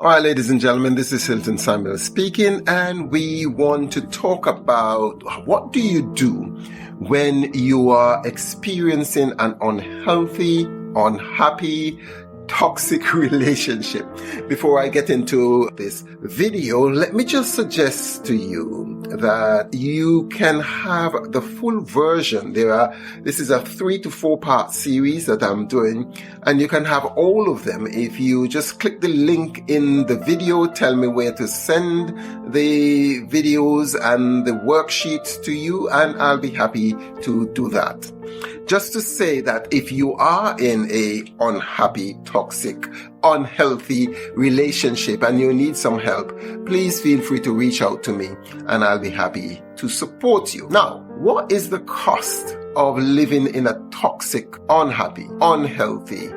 All right, ladies and gentlemen, this is Hilton Samuel speaking, and we want to talk about what do you do when you are experiencing an unhealthy, unhappy, toxic relationship. Before I get into this video, let me just suggest to you that you can have the full version. This is a 3 to 4 part series that I'm doing, and you can have all of them if you just click the link in the video, tell me where to send the videos and the worksheets to you, and I'll be happy to do that. Just to say that if you are in a unhappy, toxic, unhealthy relationship and you need some help, please feel free to reach out to me and I'll be happy to support you. Now, what is the cost of living in a toxic, unhappy, unhealthy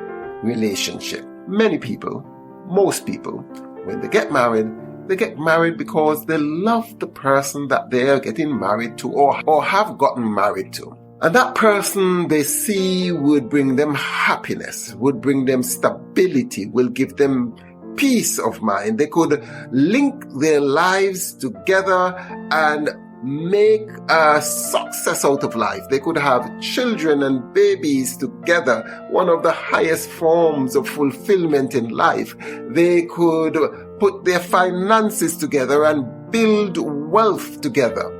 relationship? Many people, most people, when they get married because they love the person that they are getting married to or have gotten married to. And that person they see would bring them happiness, would bring them stability, will give them peace of mind. They could link their lives together and make a success out of life. They could have children and babies together, one of the highest forms of fulfillment in life. They could put their finances together and build wealth together.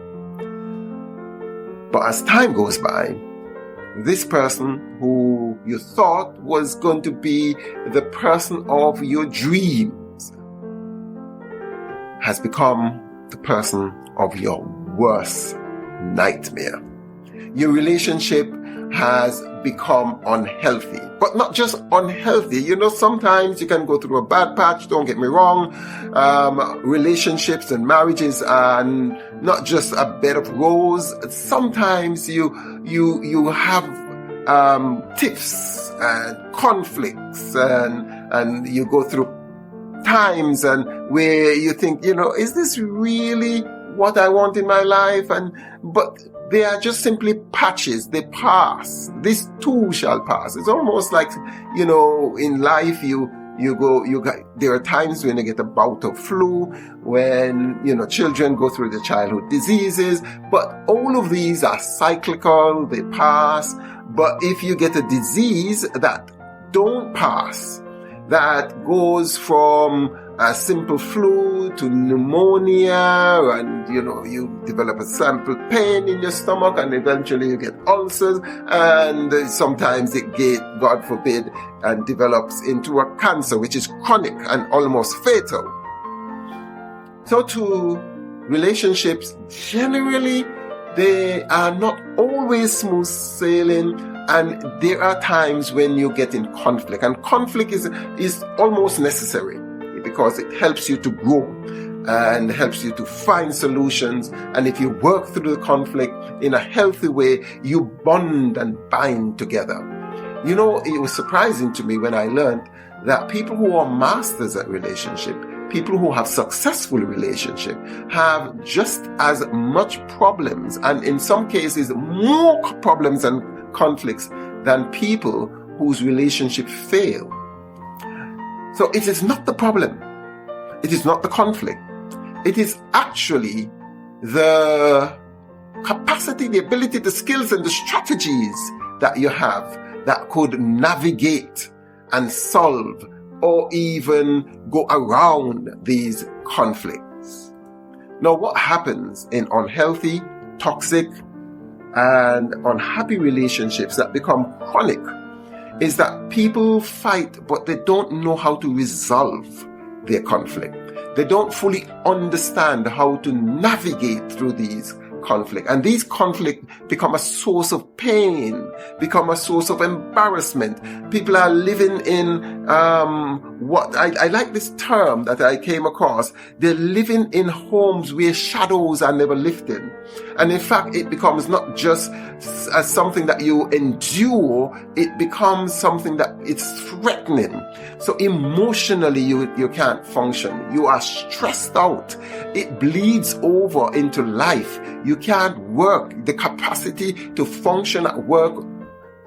But as time goes by, this person who you thought was going to be the person of your dreams has become the person of your worst nightmare. Your relationship has become unhealthy, but not just unhealthy. Sometimes you can go through a bad patch, don't get me wrong. Relationships and marriages are not just a bed of roses. Sometimes you have tiffs and conflicts and you go through times and where you think, is this really what I want in my life? But they are just simply patches. They pass. This too shall pass. It's almost like, in life there are times when you get a bout of flu, when, children go through the childhood diseases, but all of these are cyclical. They pass. But if you get a disease that don't pass, that goes from a simple flu to pneumonia, and you develop a simple pain in your stomach, and eventually you get ulcers, and sometimes it God forbid, and develops into a cancer, which is chronic and almost fatal. So to relationships, generally, they are not always smooth sailing, and there are times when you get in conflict, and conflict is almost necessary, because it helps you to grow and helps you to find solutions. And if you work through the conflict in a healthy way, you bond and bind together. It was surprising to me when I learned that people who are masters at relationship, people who have successful relationship, have just as much problems, and in some cases more problems and conflicts than people whose relationship fail. So it is not the problem. It is not the conflict. It is actually the capacity, the ability, the skills, and the strategies that you have that could navigate and solve or even go around these conflicts. Now, what happens in unhealthy, toxic, and unhappy relationships that become chronic is that people fight, but they don't know how to resolve their conflict. They don't fully understand how to navigate through these conflicts. And these conflicts become a source of pain, become a source of embarrassment. People are living in what I like this term that I came across. They're living in homes where shadows are never lifted. And in fact, it becomes not just as something that you endure, it becomes something that it's threatening. So emotionally, you can't function. You are stressed out. It bleeds over into life. You can't work. The capacity to function at work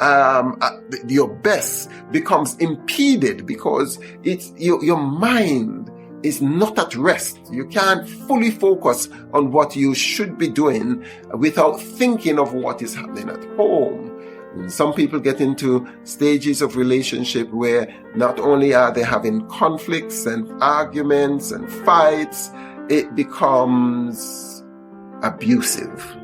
at your best becomes impeded because it's your mind is not at rest. You can't fully focus on what you should be doing without thinking of what is happening at home. And some people get into stages of relationship where not only are they having conflicts and arguments and fights, it becomes abusive,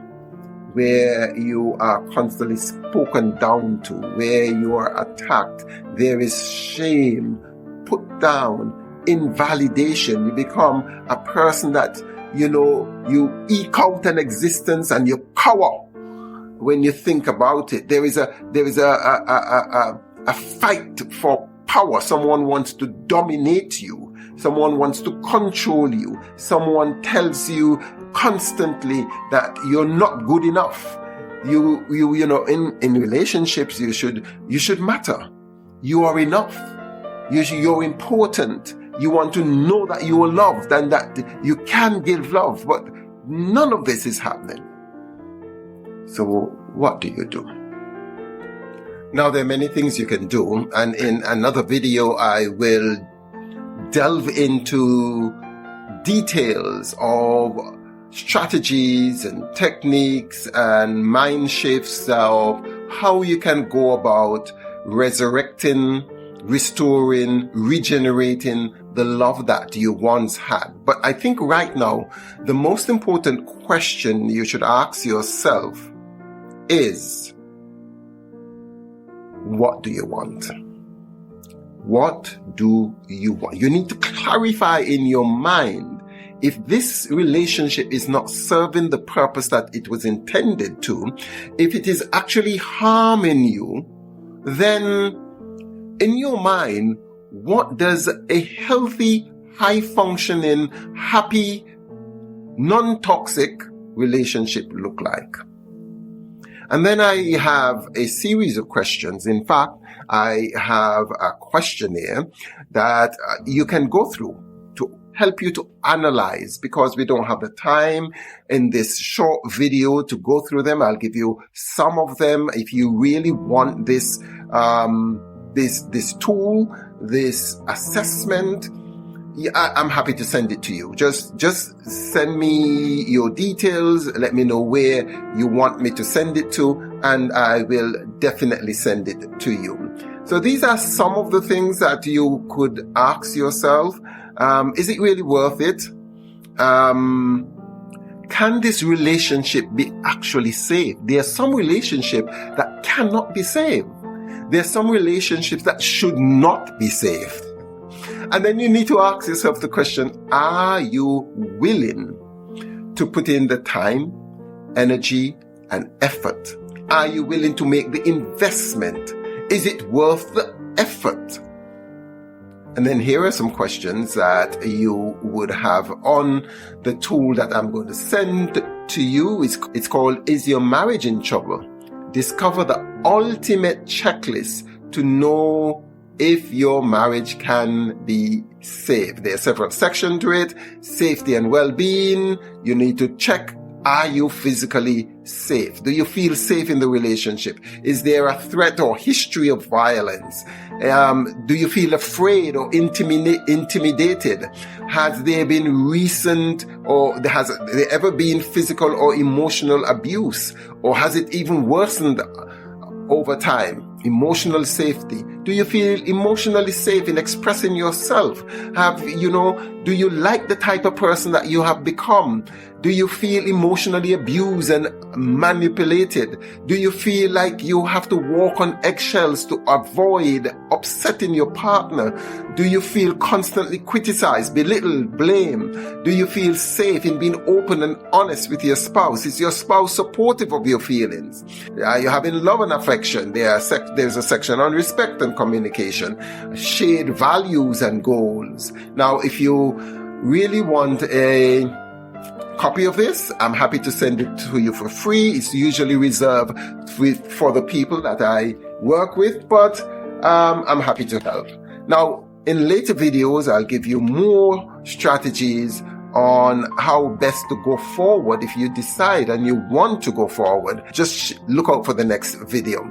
where you are constantly spoken down to, where you are attacked. There is shame, put down, invalidation. You become a person that, you eke out an existence and you cower when you think about it. There is a fight for power. Someone wants to dominate you. Someone wants to control you. Someone tells you constantly that you're not good enough. In relationships, you should matter. You are enough. You're important. You want to know that you are loved and that you can give love, but none of this is happening. So what do you do? Now, there are many things you can do, and in another video, I will delve into details of strategies and techniques and mind shifts of how you can go about resurrecting, restoring, regenerating the love that you once had. But I think right now, the most important question you should ask yourself is, what do you want? What do you want? You need to clarify in your mind if this relationship is not serving the purpose that it was intended to, if it is actually harming you, then in your mind, what does a healthy, high-functioning, happy, non-toxic relationship look like? And then I have a series of questions. In fact, I have a questionnaire that you can go through to help you to analyze, because we don't have the time in this short video to go through them. I'll give you some of them. If you really want this tool, this assessment, I'm happy to send it to you. Just send me your details. Let me know where you want me to send it to, and I will definitely send it to you. So these are some of the things that you could ask yourself. Is it really worth it? Can this relationship be actually saved? There are some relationships that cannot be saved. There are some relationships that should not be saved. And then you need to ask yourself the question, are you willing to put in the time, energy, and effort? Are you willing to make the investment? Is it worth the effort? And then here are some questions that you would have on the tool that I'm going to send to you. It's called, Is Your Marriage in Trouble? Discover the ultimate checklist to know if your marriage can be saved. There are several sections to it. Safety and well-being. You need to check, are you physically safe? Do you feel safe in the relationship? Is there a threat or history of violence? Do you feel afraid or intimidated? Has there been recent, or has there ever been physical or emotional abuse? Or has it even worsened over time? Emotional safety. Do you feel emotionally safe in expressing yourself? Do you like the type of person that you have become? Do you feel emotionally abused and manipulated? Do you feel like you have to walk on eggshells to avoid upsetting your partner? Do you feel constantly criticized, belittled, blamed? Do you feel safe in being open and honest with your spouse? Is your spouse supportive of your feelings? Are you having love and affection? There's a section on respect and communication, shared values and goals. Now, if you really want a copy of this, I'm happy to send it to you for free. It's usually reserved for the people that I work with, but I'm happy to help. Now, in later videos, I'll give you more strategies on how best to go forward if you decide and you want to go forward. Just look out for the next video.